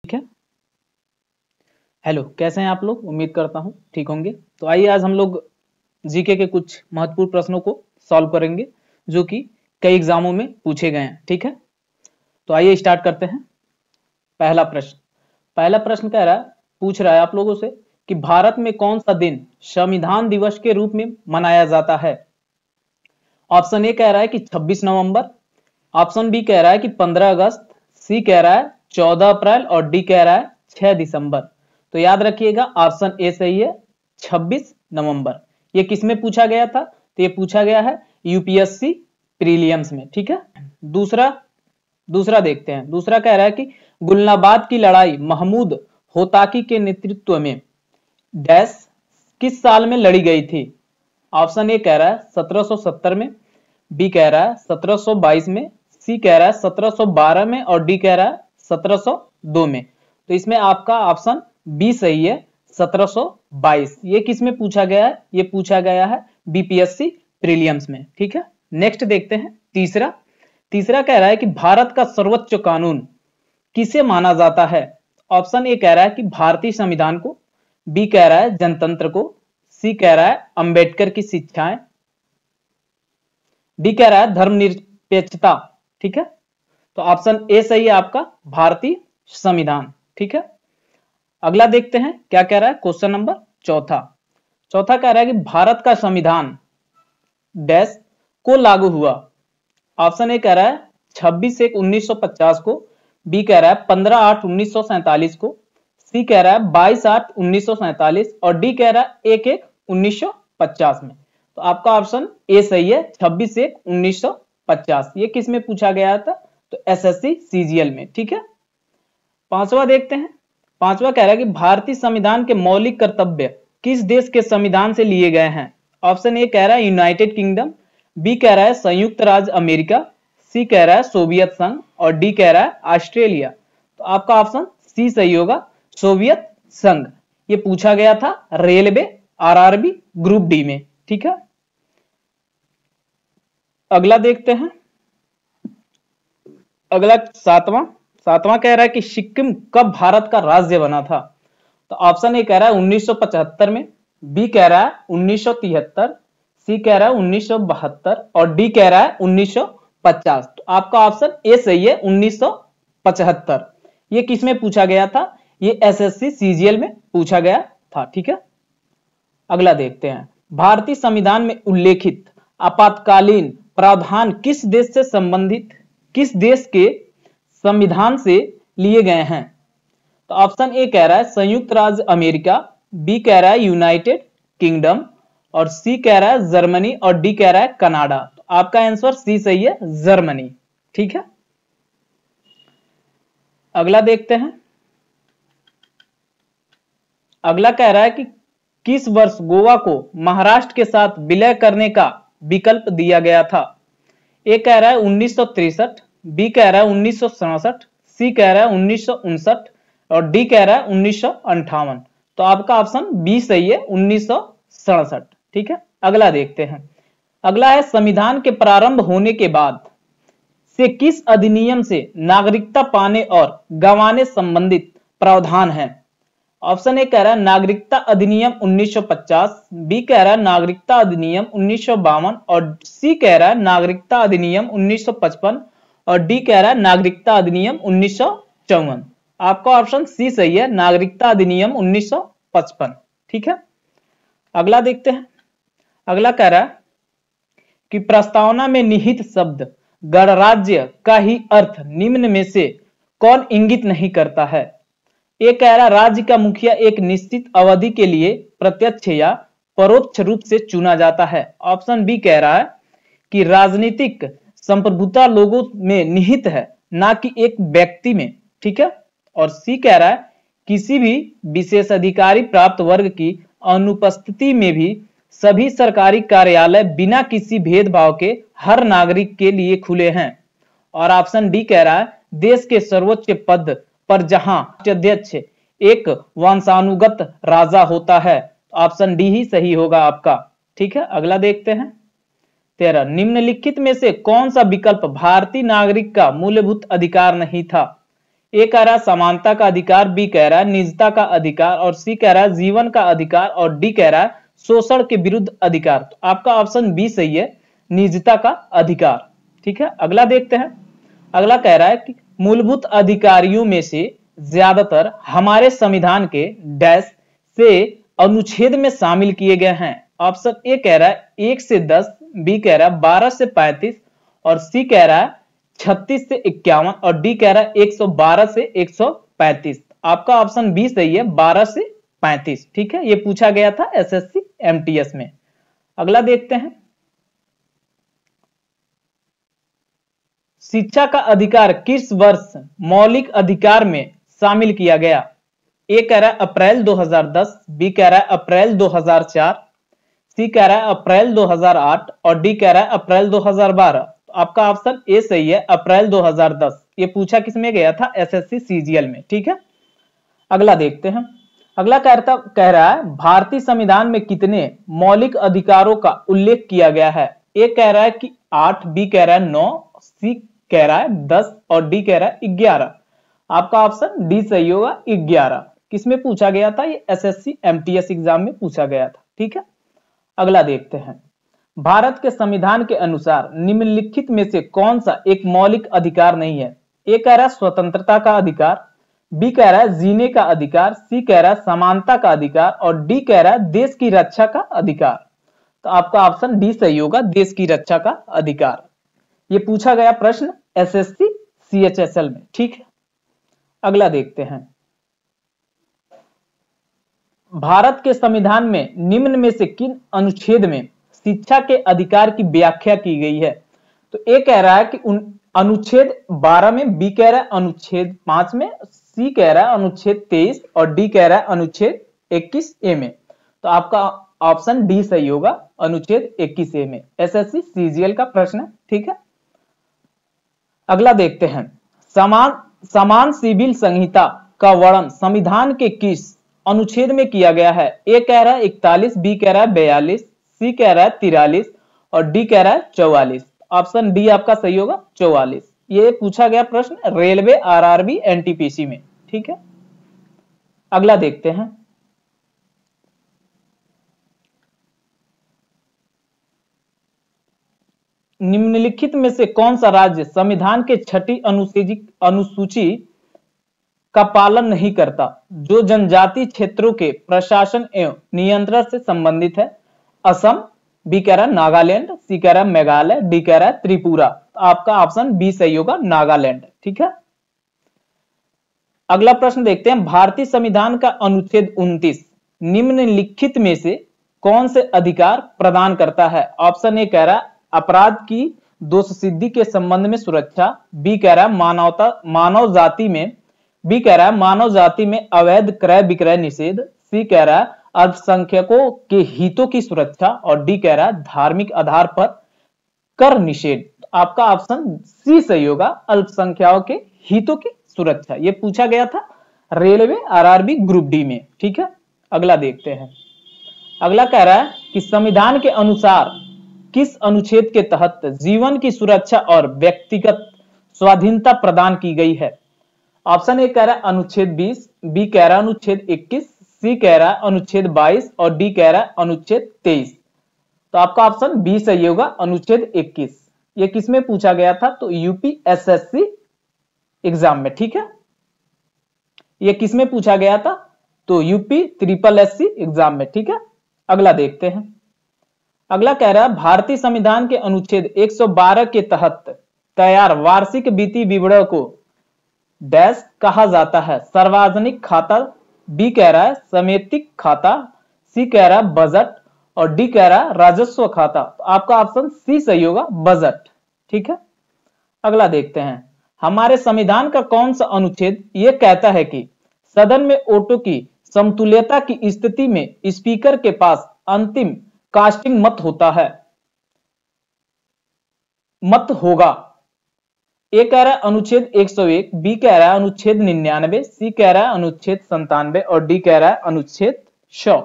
ठीक है। हेलो, कैसे हैं आप लोग? उम्मीद करता हूं ठीक होंगे। तो आइए आज हम लोग जीके के कुछ महत्वपूर्ण प्रश्नों को सॉल्व करेंगे जो कि कई एग्जामों में पूछे गए हैं। ठीक है, तो आइए स्टार्ट करते हैं। पहला प्रश्न कह रहा है, पूछ रहा है आप लोगों से कि भारत में कौन सा दिन संविधान दिवस के रूप में मनाया जाता है। ऑप्शन ए कह रहा है कि 26 नवंबर, ऑप्शन बी कह रहा है कि 15 अगस्त, सी कह रहा है 14 अप्रैल और डी कह रहा है 6 दिसंबर। तो याद रखिएगा ऑप्शन ए सही है, 26 नवंबर। ये किसमें पूछा गया था? तो ये पूछा गया है यूपीएससी प्रीलियम्स में। ठीक है, दूसरा देखते हैं। दूसरा कह रहा है कि गुलनाबाद की लड़ाई महमूद होताकी के नेतृत्व में डैश किस साल में लड़ी गई थी। ऑप्शन ए कह रहा है 1770 में, बी कह रहा है 1722 में, सी कह रहा है 1712 में और डी कह रहा है 1702 में। तो इसमें आपका ऑप्शन बी सही है, 1722। ये किस में पूछा गया है? ये पूछा गया है बीपीएससी प्रीलियम्स में। ठीक है, नेक्स्ट देखते हैं। तीसरा कह रहा है कि भारत का सर्वोच्च कानून किसे माना जाता है। ऑप्शन ए कह रहा है कि भारतीय संविधान को, बी कह रहा है जनतंत्र को, सी कह रहा है अंबेडकर की शिक्षाएं, डी कह रहा है धर्मनिरपेक्षता। ठीक है, तो ऑप्शन ए सही है आपका, भारतीय संविधान। ठीक है, अगला देखते हैं क्या कह रहा है। क्वेश्चन नंबर चौथा कह रहा है कि भारत का संविधान डैश को लागू हुआ। ऑप्शन ए कह रहा है 26/1/1950 को, बी कह रहा है 15/8/1947 को, सी कह रहा है 22/8/1947 और डी कह रहा है 1/1/1950 में। तो आपका ऑप्शन ए सही है, 26/1/1950। ये किस में पूछा गया था? तो एसएससी सीजीएल में। ठीक है, पांचवा देखते हैं। पांचवा कह रहा है कि भारतीय संविधान के मौलिक कर्तव्य किस देश के संविधान से लिए गए हैं। ऑप्शन ए कह रहा है यूनाइटेड किंगडम, बी कह रहा है संयुक्त राज्य अमेरिका, सी कह रहा है सोवियत संघ और डी कह रहा है ऑस्ट्रेलिया। तो आपका ऑप्शन सी सही होगा, सोवियत संघ। ये पूछा गया था रेलवे आरआरबी ग्रुप डी में। ठीक है, अगला देखते हैं। अगला सातवां कह रहा है कि सिक्किम कब भारत का राज्य बना था। तो ऑप्शन ए कह रहा है 1975 में, बी कह रहा है 1973, सी कह रहा है 1972 और डी कह रहा है 1950। तो आपका ऑप्शन ए सही है, 1975। ये किस में पूछा गया था? ये एसएससी सीजीएल में पूछा गया था। ठीक है, अगला देखते हैं। भारतीय संविधान में उल्लेखित आपातकालीन प्रावधान किस देश के संविधान से लिए गए हैं। तो ऑप्शन ए कह रहा है संयुक्त राज्य अमेरिका, बी कह रहा है यूनाइटेड किंगडम और सी कह रहा है जर्मनी और डी कह रहा है कनाडा। तो आपका आंसर सी सही है, जर्मनी। ठीक है, अगला देखते हैं। अगला कह रहा है कि किस वर्ष गोवा को महाराष्ट्र के साथ विलय करने का विकल्प दिया गया था। ए कह रहा है 1963, बी कह रहा है 1967, सी कह रहा है 1959 और डी कह रहा है 1958। तो आपका ऑप्शन बी सही है, 1967। ठीक है, अगला देखते हैं। अगला है संविधान के प्रारंभ होने के बाद से किस अधिनियम से नागरिकता पाने और गंवाने संबंधित प्रावधान है। ऑप्शन ए कह रहा है नागरिकता अधिनियम 1950, बी कह रहा है नागरिकता अधिनियम 1952 और सी कह रहा है नागरिकता अधिनियम 1955 और डी कह रहा है नागरिकता अधिनियम 1954। आपका ऑप्शन सी सही है, नागरिकता अधिनियम 1955। ठीक है, अगला देखते हैं। अगला कह रहा है कि प्रस्तावना में निहित शब्द गणराज्य का ही अर्थ निम्न में से कौन इंगित नहीं करता है। ये कह रहा राज्य का मुखिया एक निश्चित अवधि के लिए प्रत्यक्ष या परोक्ष रूप से चुना जाता है। ऑप्शन बी कह रहा है कि राजनीतिक संप्रभुता लोगों में निहित है, ना कि एक व्यक्ति में। ठीक है, और सी कह रहा है किसी भी विशेष अधिकारी प्राप्त वर्ग की अनुपस्थिति में भी सभी सरकारी कार्यालय बिना किसी भेदभाव के हर नागरिक के लिए खुले हैं। और ऑप्शन डी कह रहा है देश के सर्वोच्च पद पर जहां अध्यक्ष एक वंशानुगत राजा होता है। ऑप्शन डी ही सही होगा आपका। ठीक है, अगला देखते हैं। 13 निम्नलिखित में से कौन सा विकल्प भारतीय नागरिक का मूलभूत अधिकार नहीं था। ए कह रहा है समानता का अधिकार, बी कह रहा है निजता का अधिकार, और सी कह रहा है जीवन का अधिकार, और डी कह रहा है शोषण के विरुद्ध अधिकार। तो आपका ऑप्शन बी सही है, निजता का अधिकार। ठीक है, अगला देखते हैं। अगला कह रहा है कि मूलभूत अधिकारियों में से ज्यादातर हमारे संविधान के डैश से अनुच्छेद में शामिल किए गए हैं। ऑप्शन ए कह रहा है 1 से 10, बी कह रहा है 12 से 35, और सी कह रहा है 36 से 51, और डी कह रहा है 112 से 135। आपका ऑप्शन बी सही है, 12 से 35। ठीक है, ये पूछा गया था एसएससी एमटीएस में। अगला देखते हैं। शिक्षा का अधिकार किस वर्ष मौलिक अधिकार में शामिल किया गया? ए कह रहा है अप्रैल 2010, बी कह रहा है अप्रैल 2004, सी कह रहा है अप्रैल 2008, और डी कह रहा है अप्रैल 2012। तो आपका ऑप्शन ए सही है, अप्रैल 2010। ये पूछा किसमें गया था? एसएससी सीजीएल में। ठीक है, अगला देखते हैं। अगला कह रहा है भारतीय संविधान में कितने मौलिक अधिकारों का उल्लेख किया गया है? ए कह रहा है कि 8, बी कह रहा है 9, सी कह रहा है 10, और डी कह रहा है 11। आपका ऑप्शन डी सही होगा, 11। किसमें पूछा गया था? ये एसएससी एमटीएस एग्जाम में पूछा गया था। ठीक है, अगला देखते हैं। भारत के संविधान के अनुसार निम्नलिखित में से कौन सा एक मौलिक अधिकार नहीं है? ए कह रहा है स्वतंत्रता का अधिकार, बी कह रहा है जीने का अधिकार, सी कह रहा है समानता का अधिकार, और डी कह रहा है देश की रक्षा का अधिकार। तो आपका ऑप्शन डी सही होगा, देश की रक्षा का अधिकार। ये पूछा गया प्रश्न एसएससी सीएचएसएल में। ठीक है, अगला देखते हैं। भारत के संविधान में निम्न में से किन अनुच्छेद में शिक्षा के अधिकार की व्याख्या की गई है? तो ए कह रहा है कि अनुच्छेद 12 में, बी कह रहा है अनुच्छेद 5 में, सी कह रहा है अनुच्छेद 23, और डी कह रहा है अनुच्छेद 21 ए में। तो आपका ऑप्शन डी सही होगा, अनुच्छेद 21 ए में। एसएससी सीजीएल का प्रश्न है। ठीक है, अगला देखते हैं। समान सिविल संहिता का वर्णन संविधान के किस अनुच्छेद में किया गया है? ए कह रहा है 41, बी कह रहा है 42, सी कह रहा है 43, और डी कह रहा है 44। ऑप्शन डी आपका सही होगा, 44। ये पूछा गया प्रश्न रेलवे, आरआरबी, एनटीपीसी में। ठीक है, अगला देखते हैं। निम्नलिखित में से कौन सा राज्य संविधान के 6ठी अनुसूची का पालन नहीं करता, जो जनजातीय क्षेत्रों के प्रशासन एवं नियंत्रण से संबंधित है? असम, बी कह रहा है नागालैंड, सी कह रहा है मेघालय, डी कह रहा है त्रिपुरा। आपका ऑप्शन बी सही होगा, नागालैंड। ठीक है, अगला प्रश्न देखते हैं। भारतीय संविधान का अनुच्छेद 29 निम्नलिखित में से कौन से अधिकार प्रदान करता है? ऑप्शन ए कह रहा है अपराध की दोष सिद्धि के संबंध में सुरक्षा, बी कह रहा है मानव जाति में, बी कह रहा है मानव जाति में अवैध क्रय विक्रय निषेध, सी कह रहा है अल्पसंख्यकों के हितों की सुरक्षा, और डी कह रहा है धार्मिक आधार पर कर निषेध। आपका ऑप्शन सी सही होगा, अल्पसंख्यकों के हितों की सुरक्षा। यह पूछा गया था रेलवे, आरआरबी, ग्रुप डी में। ठीक है, अगला देखते हैं। अगला कह रहा है कि संविधान के अनुसार किस अनुच्छेद के तहत जीवन की सुरक्षा और व्यक्तिगत स्वाधीनता प्रदान की गई है? ऑप्शन ए कह रहा है अनुच्छेद 20, बी कह रहा है अनुच्छेद 21, सी कह रहा है अनुच्छेद 22, और डी कह रहा है अनुच्छेद 23। तो आपका ऑप्शन बी सही होगा, अनुच्छेद 21। ये किसमें पूछा गया था? तो यूपीएसएससी एग्जाम में। ठीक है, ये किसमें पूछा गया था? तो यूपी ट्रिपल एससी एग्जाम में। ठीक है, अगला देखते हैं। अगला कह रहा है भारतीय संविधान के अनुच्छेद 112 के तहत तैयार वार्षिक वित्तीय विवरण को डैश कहा जाता है? सार्वजनिक खाता, बी कह रहा है समेतिक खाता, सी कह रहा है बजट, और डी कह रहा है राजस्व खाता। तो आपका ऑप्शन सी सही होगा, बजट। ठीक है, अगला देखते हैं। हमारे संविधान का कौन सा अनुच्छेद यह कहता है कि सदन में वोटों की समतुल्यता की स्थिति में स्पीकर के पास अंतिम कास्टिंग मत होता है, मत होगा? ए कह रहा है अनुच्छेद 101, बी कह रहा है अनुच्छेद 99, सी कह रहा है अनुच्छेद 97, और डी कह रहा है अनुच्छेद 100।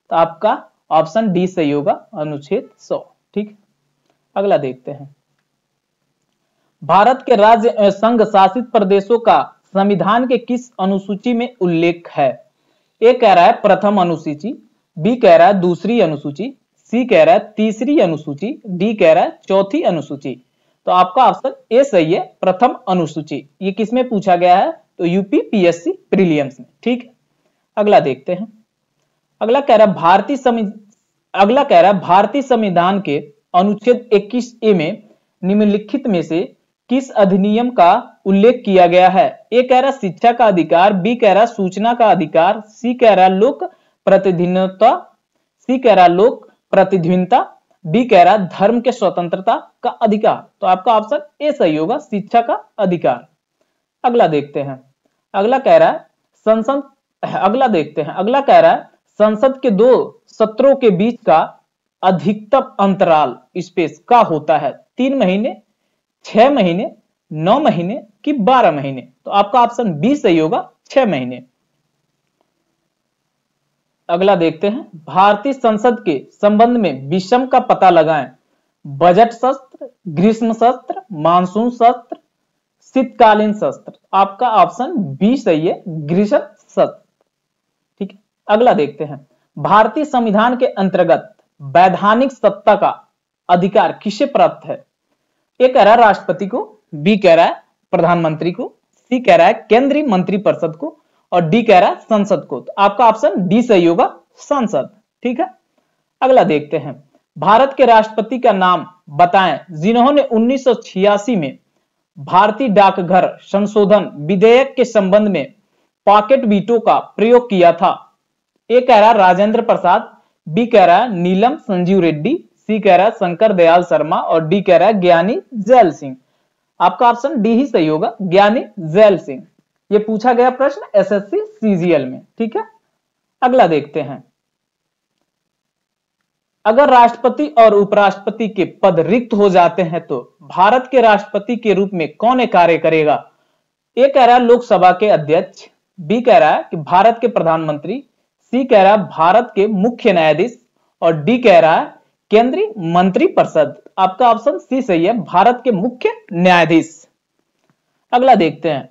तो आपका ऑप्शन डी सही होगा, अनुच्छेद 100। ठीक, अगला देखते हैं। भारत के राज्य एवं संघ शासित प्रदेशों का संविधान के किस अनुसूची में उल्लेख है? ए कह रहा है प्रथम अनुसूची, बी कह रहा है दूसरी अनुसूची, सी कह रहा है तीसरी अनुसूची, डी कह रहा है चौथी अनुसूची। तो आपका ऑप्शन ए सही है, प्रथम अनुसूची। ये किसमें पूछा गया है? तो यूपी पीएससी प्रीलिम्स में। ठीक है, अगला देखते हैं। अगला कह रहा है भारतीय संविधान के अनुच्छेद 21A में निम्नलिखित में से किस अधिनियम का उल्लेख किया गया है? ए कह रहा शिक्षा का अधिकार, बी कह रहा सूचना का अधिकार, सी कह रहा लोक प्रतिनिधित्व, सी कह रहा लोक प्रतिद्वंद्विता, डी कह रहा धर्म के स्वतंत्रता का अधिकार। तो आपका ऑप्शन ए सही होगा, शिक्षा का अधिकार। अगला देखते हैं। अगला कह रहा है संसद के 2 सत्रों के बीच का अधिकतम अंतराल स्पेस का होता है? 3 महीने, 6 महीने, 9 महीने कि 12 महीने? तो आपका ऑप्शन बी सही होगा, 6 महीने। अगला देखते हैं। भारतीय संसद के संबंध में विषम का पता लगाएं। बजट सत्र, ग्रीष्म सत्र, मानसून सत्र, शीतकालीन सत्र। आपका ऑप्शन बी सही है, ग्रीष्म सत्र। ठीक है, अगला देखते हैं। भारतीय संविधान के अंतर्गत वैधानिक सत्ता का अधिकार किसे प्राप्त है? ए कह रहा है राष्ट्रपति को, बी कह रहा है प्रधानमंत्री को, सी कह रहा है केंद्रीय मंत्रिपरिषद को और डी कह रहा है संसद को। तो आपका ऑप्शन डी सही होगा, संसद। ठीक है, अगला देखते हैं। भारत के राष्ट्रपति का नाम बताएं जिन्होंने 1986 में भारतीय डाकघर संशोधन विधेयक के संबंध में पॉकेट वीटो का प्रयोग किया था। ए कह रहा राजेंद्र प्रसाद, बी कह रहा है नीलम संजीव रेड्डी, सी कह रहा है शंकर दयाल शर्मा और डी कह रहा है ज्ञानी जैल सिंह। आपका ऑप्शन डी ही सही होगा, ज्ञानी जैल सिंह। ये पूछा गया प्रश्न एसएससी सीजीएल में। ठीक है, अगला देखते हैं। अगर राष्ट्रपति और उपराष्ट्रपति के पद रिक्त हो जाते हैं तो भारत के राष्ट्रपति के रूप में कौन कार्य करेगा? ए कह रहा है लोकसभा के अध्यक्ष, बी कह रहा है कि भारत के प्रधानमंत्री, सी कह रहा है भारत के मुख्य न्यायाधीश और डी कह रहा है केंद्रीय मंत्रिपरिषद। आपका ऑप्शन सी सही है, भारत के मुख्य न्यायाधीश। अगला देखते हैं।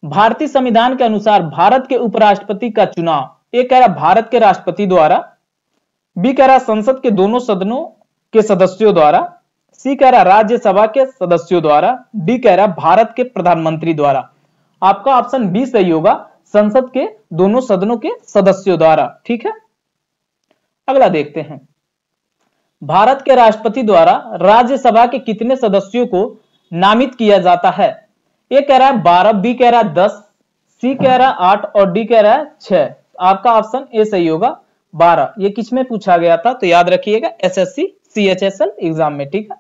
भारतीय संविधान के अनुसार भारत के उपराष्ट्रपति का चुनाव ए कह रहा भारत के राष्ट्रपति द्वारा, बी कह रहा संसद के दोनों सदनों के सदस्यों द्वारा, सी कह रहा राज्यसभा के सदस्यों द्वारा, डी कह रहा भारत के प्रधानमंत्री द्वारा। आपका ऑप्शन बी सही होगा, संसद के दोनों सदनों के सदस्यों द्वारा। ठीक है, अगला देखते हैं। भारत के राष्ट्रपति द्वारा राज्यसभा के कितने सदस्यों को नामित किया जाता है? ए कह रहा है 12, बी कह रहा है 10, सी कह रहा है 8 और डी कह रहा है 6। आपका ऑप्शन ए सही होगा, 12। ये किस में पूछा गया था? तो याद रखिएगा एसएससी सीएचएसएल एग्जाम में। ठीक है,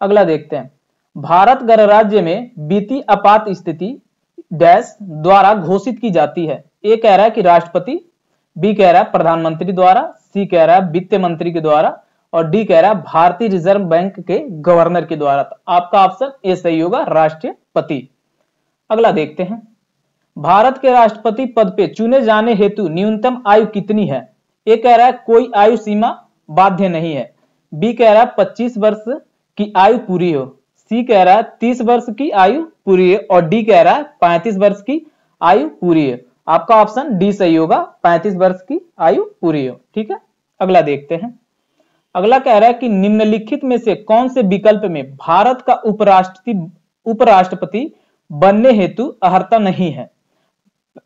अगला देखते हैं। भारत गणराज्य में वित्तीय आपात स्थिति डैश द्वारा घोषित की जाती है। ए कह रहा है कि राष्ट्रपति, बी कह रहा है प्रधानमंत्री द्वारा, सी कह रहा है वित्त मंत्री के द्वारा और डी कह रहा है भारतीय रिजर्व बैंक के गवर्नर के द्वारा। तो आपका ऑप्शन ए सही होगा, राष्ट्रपति। अगला देखते हैं। भारत के राष्ट्रपति पद पे चुने जाने हेतु न्यूनतम आयु कितनी है? ए कह रहा है कोई आयु सीमा बाध्य नहीं है, बी कह रहा है 25 वर्ष की आयु पूरी हो, सी कह रहा है 30 वर्ष की आयु पूरी है और डी कह रहा है 35 वर्ष की आयु पूरी है। आपका ऑप्शन डी सही होगा, 35 वर्ष की आयु पूरी हो। ठीक है, अगला देखते हैं। अगला कह रहा है कि निम्नलिखित में से कौन से विकल्प में भारत का उपराष्ट्रपति बनने हेतु अर्हता नहीं है?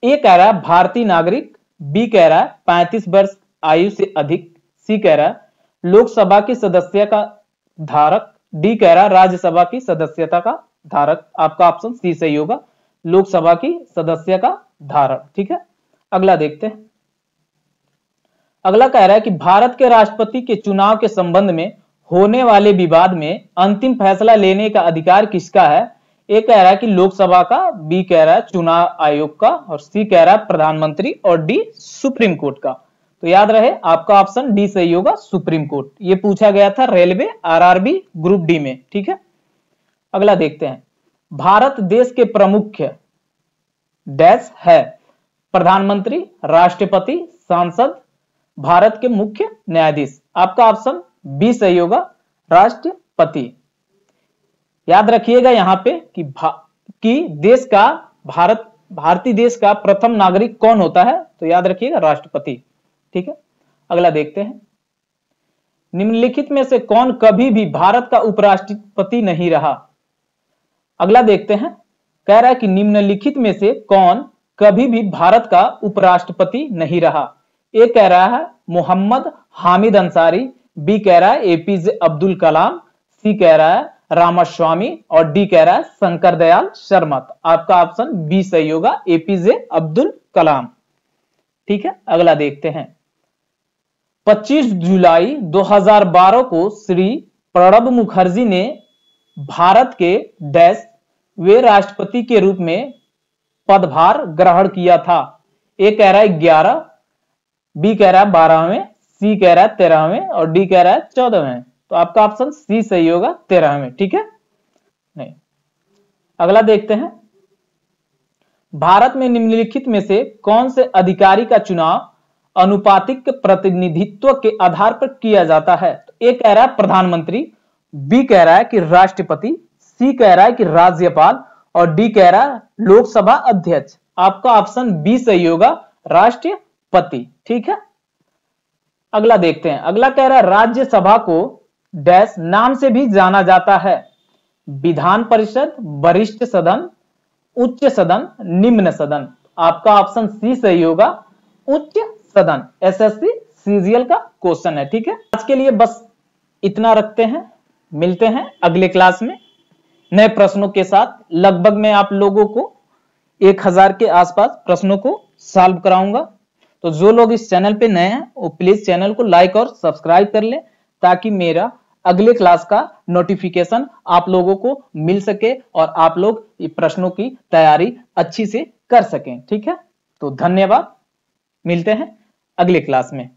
ए कह रहा है भारतीय नागरिक, बी कह रहा है 35 वर्ष आयु से अधिक, सी कह रहा है लोकसभा की सदस्य का धारक, डी कह रहा है राज्यसभा की सदस्यता का धारक। आपका ऑप्शन सी सही होगा, लोकसभा की सदस्य का धारक। ठीक है, अगला देखते हैं। अगला कह रहा है कि भारत के राष्ट्रपति के चुनाव के संबंध में होने वाले विवाद में अंतिम फैसला लेने का अधिकार किसका है? ए कह रहा है कि लोकसभा का, बी कह रहा है चुनाव आयोग का और सी कह रहा है प्रधानमंत्री और डी सुप्रीम कोर्ट का। तो याद रहे आपका ऑप्शन डी सही होगा, सुप्रीम कोर्ट। ये पूछा गया था रेलवे आरआरबी ग्रुप डी में। ठीक है, अगला देखते हैं। भारत देश के प्रमुख डैश है? प्रधानमंत्री, राष्ट्रपति, सांसद, भारत के मुख्य न्यायाधीश। आपका ऑप्शन बी सही होगा, राष्ट्रपति। याद रखिएगा यहां पे कि देश का भारतीय देश का प्रथम नागरिक कौन होता है? तो याद रखिएगा राष्ट्रपति। ठीक है, अगला देखते हैं। निम्नलिखित में से कौन कभी भी भारत का उपराष्ट्रपति नहीं रहा? अगला देखते हैं, कह रहा है कि निम्नलिखित में से कौन कभी भी भारत का उपराष्ट्रपति नहीं रहा? ए कह रहा है मोहम्मद हामिद अंसारी, बी कह रहा है एपीजे अब्दुल कलाम, सी कह रहा है रामास्वामी और डी कह रहा है शंकर दयाल शर्मा। आपका ऑप्शन बी सही होगा, एपीजे अब्दुल कलाम। ठीक है, अगला देखते हैं। 25 जुलाई 2012 को श्री प्रणब मुखर्जी ने भारत के डैश वे राष्ट्रपति के रूप में पदभार ग्रहण किया था? ए कह रहा है 11, बी कह रहा है 12वें, सी कह रहा है 13वें और डी कह रहा है 14वें। तो आपका ऑप्शन सी सही होगा, 13वें। ठीक है, नहीं। अगला देखते हैं। भारत में निम्नलिखित में से कौन से अधिकारी का चुनाव अनुपातिक प्रतिनिधित्व के आधार पर किया जाता है? तो ए कह रहा है प्रधानमंत्री, बी कह रहा है कि राष्ट्रपति, सी कह रहा है कि राज्यपाल और डी कह रहा है लोकसभा अध्यक्ष। आपका ऑप्शन बी सही होगा, राष्ट्रपति। ठीक है, अगला देखते हैं। अगला कह रहा है राज्यसभा को डैश नाम से भी जाना जाता है? विधान परिषद, वरिष्ठ सदन, उच्च सदन, निम्न सदन। आपका ऑप्शन सी सही होगा, उच्च सदन। एसएससी सीजीएल का क्वेश्चन है। ठीक है, आज के लिए बस इतना रखते हैं, मिलते हैं अगले क्लास में नए प्रश्नों के साथ। लगभग मैं आप लोगों को 1000 के आसपास प्रश्नों को सॉल्व कराऊंगा। तो जो लोग इस चैनल पे नए हैं वो प्लीज चैनल को लाइक और सब्सक्राइब कर लें, ताकि मेरा अगले क्लास का नोटिफिकेशन आप लोगों को मिल सके और आप लोग ये प्रश्नों की तैयारी अच्छी से कर सकें। ठीक है, तो धन्यवाद, मिलते हैं अगले क्लास में।